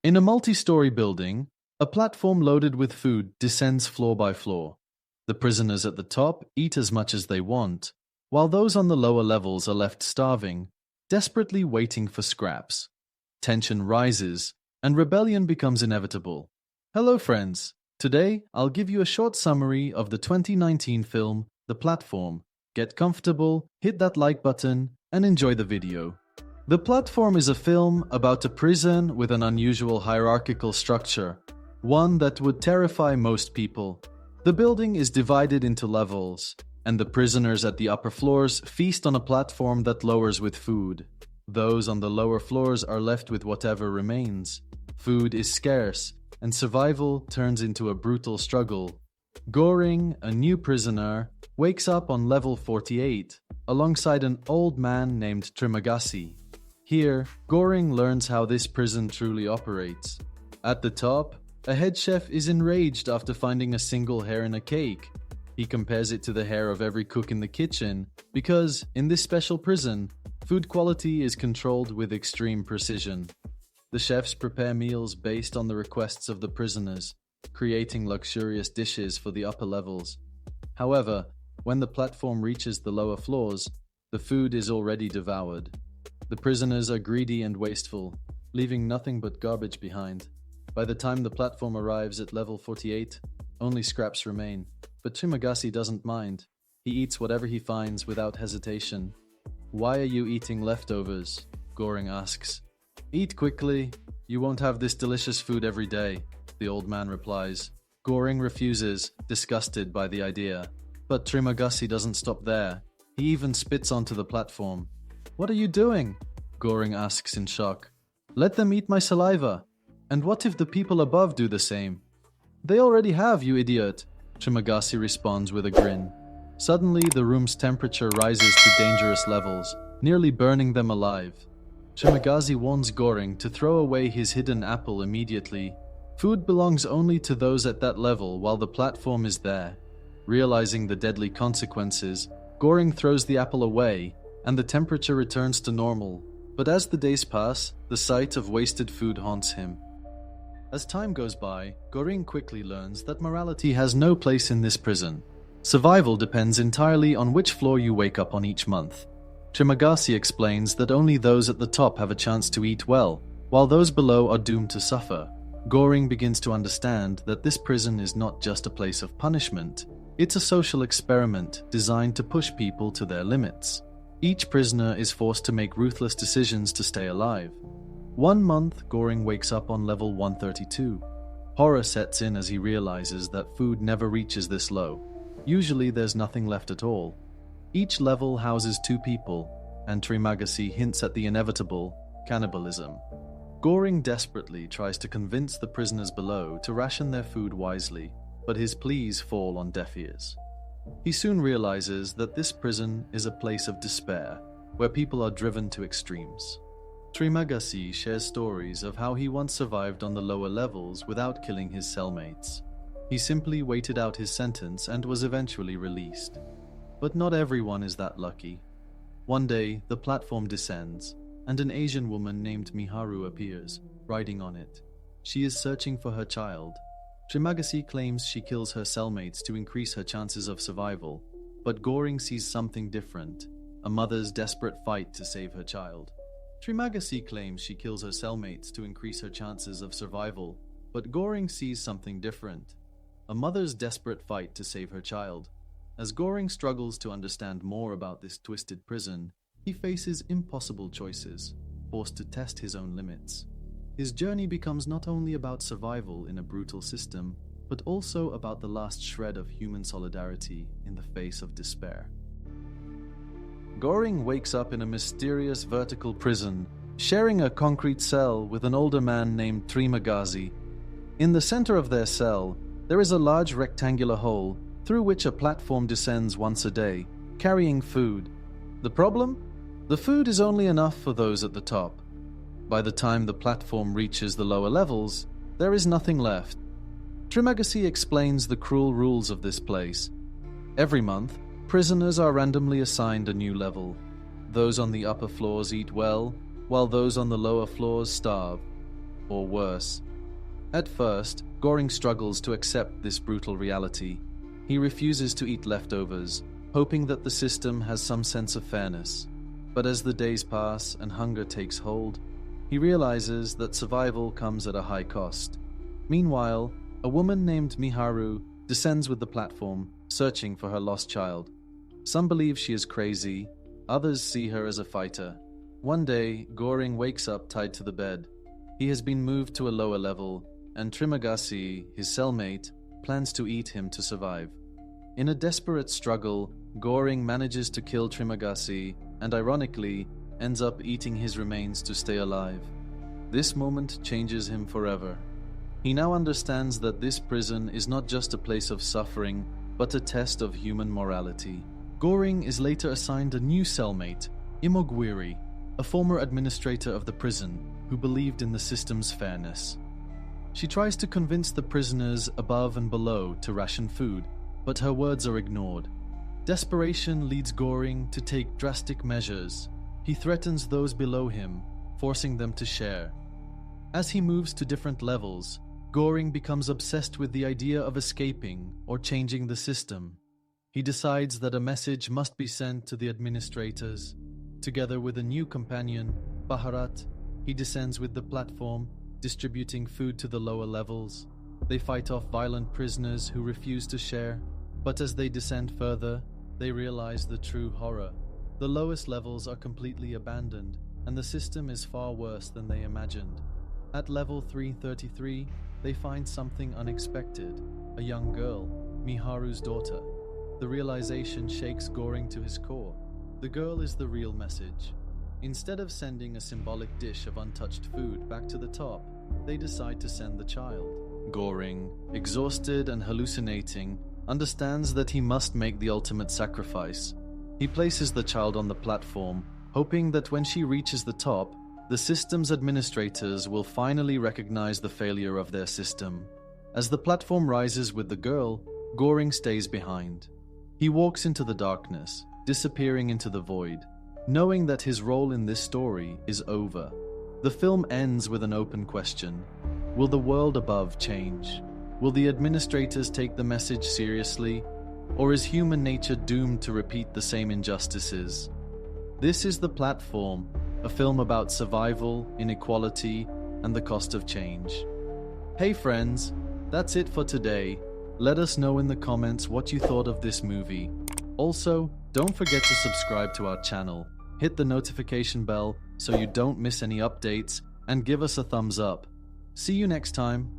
In a multi-story building, a platform loaded with food descends floor by floor. The prisoners at the top eat as much as they want, while those on the lower levels are left starving, desperately waiting for scraps. Tension rises, and rebellion becomes inevitable. Hello friends, today I'll give you a short summary of the 2019 film, The Platform. Get comfortable, hit that like button, and enjoy the video. The Platform is a film about a prison with an unusual hierarchical structure, one that would terrify most people. The building is divided into levels, and the prisoners at the upper floors feast on a platform that lowers with food. Those on the lower floors are left with whatever remains. Food is scarce, and survival turns into a brutal struggle. Goring, a new prisoner, wakes up on level 48, alongside an old man named Trimagasi. Here, Goring learns how this prison truly operates. At the top, a head chef is enraged after finding a single hair in a cake. He compares it to the hair of every cook in the kitchen, because, in this special prison, food quality is controlled with extreme precision. The chefs prepare meals based on the requests of the prisoners, creating luxurious dishes for the upper levels. However, when the platform reaches the lower floors, the food is already devoured. The prisoners are greedy and wasteful, leaving nothing but garbage behind. By the time the platform arrives at level 48, only scraps remain. But Trimagasi doesn't mind. He eats whatever he finds without hesitation. "Why are you eating leftovers?" Goring asks. "Eat quickly. You won't have this delicious food every day," the old man replies. Goring refuses, disgusted by the idea. But Trimagasi doesn't stop there. He even spits onto the platform. "What are you doing?" Goring asks in shock. "Let them eat my saliva. And what if the people above do the same?" "They already have, you idiot," Trimagasi responds with a grin. Suddenly, the room's temperature rises to dangerous levels, nearly burning them alive. Trimagasi warns Goring to throw away his hidden apple immediately. Food belongs only to those at that level while the platform is there. Realizing the deadly consequences, Goring throws the apple away, and the temperature returns to normal. But as the days pass, the sight of wasted food haunts him. As time goes by, Goring quickly learns that morality has no place in this prison. Survival depends entirely on which floor you wake up on each month. Trimagasi explains that only those at the top have a chance to eat well, while those below are doomed to suffer. Goring begins to understand that this prison is not just a place of punishment. It's a social experiment designed to push people to their limits. Each prisoner is forced to make ruthless decisions to stay alive. One month, Goring wakes up on level 132. Horror sets in as he realizes that food never reaches this low. Usually there's nothing left at all. Each level houses 2 people, and Trimagasi hints at the inevitable, cannibalism. Goring desperately tries to convince the prisoners below to ration their food wisely, but his pleas fall on deaf ears. He soon realizes that this prison is a place of despair, where people are driven to extremes. Trimagasi shares stories of how he once survived on the lower levels without killing his cellmates. He simply waited out his sentence and was eventually released. But not everyone is that lucky. One day, the platform descends, and an Asian woman named Miharu appears, riding on it. She is searching for her child. Trimagasi claims she kills her cellmates to increase her chances of survival, but Goring sees something different, a mother's desperate fight to save her child. Trimagasi claims she kills her cellmates to increase her chances of survival, but Goring sees something different, a mother's desperate fight to save her child. As Goring struggles to understand more about this twisted prison, he faces impossible choices, forced to test his own limits. His journey becomes not only about survival in a brutal system, but also about the last shred of human solidarity in the face of despair. Goring wakes up in a mysterious vertical prison, sharing a concrete cell with an older man named Trimagasi. In the center of their cell, there is a large rectangular hole through which a platform descends once a day, carrying food. The problem? The food is only enough for those at the top. By the time the platform reaches the lower levels, there is nothing left. Trimagasi explains the cruel rules of this place. Every month, prisoners are randomly assigned a new level. Those on the upper floors eat well, while those on the lower floors starve. or worse. At first, Goring struggles to accept this brutal reality. He refuses to eat leftovers, hoping that the system has some sense of fairness. But as the days pass and hunger takes hold, he realizes that survival comes at a high cost. Meanwhile, a woman named Miharu descends with the platform, searching for her lost child. Some believe she is crazy, others see her as a fighter. One day, Goring wakes up tied to the bed. He has been moved to a lower level, and Trimagasi, his cellmate, plans to eat him to survive. In a desperate struggle, Goring manages to kill Trimagasi and, ironically, ends up eating his remains to stay alive. This moment changes him forever. He now understands that this prison is not just a place of suffering, but a test of human morality. Goring is later assigned a new cellmate, Imogwiri, a former administrator of the prison who believed in the system's fairness. She tries to convince the prisoners above and below to ration food, but her words are ignored. Desperation leads Goring to take drastic measures. He threatens those below him, forcing them to share. As he moves to different levels, Goring becomes obsessed with the idea of escaping or changing the system. He decides that a message must be sent to the administrators. Together with a new companion, Baharat, he descends with the platform, distributing food to the lower levels. They fight off violent prisoners who refuse to share, but as they descend further, they realize the true horror. The lowest levels are completely abandoned, and the system is far worse than they imagined. At level 333, they find something unexpected, a young girl, Miharu's daughter. The realization shakes Goring to his core. The girl is the real message. Instead of sending a symbolic dish of untouched food back to the top, they decide to send the child. Goring, exhausted and hallucinating, understands that he must make the ultimate sacrifice. He places the child on the platform, hoping that when she reaches the top, the system's administrators will finally recognize the failure of their system. As the platform rises with the girl, Goring stays behind. He walks into the darkness, disappearing into the void, knowing that his role in this story is over. The film ends with an open question. Will the world above change? Will the administrators take the message seriously? Or is human nature doomed to repeat the same injustices? This is The Platform, a film about survival, inequality, and the cost of change. Hey friends, that's it for today. Let us know in the comments what you thought of this movie. Also, don't forget to subscribe to our channel, hit the notification bell so you don't miss any updates, and give us a thumbs up. See you next time.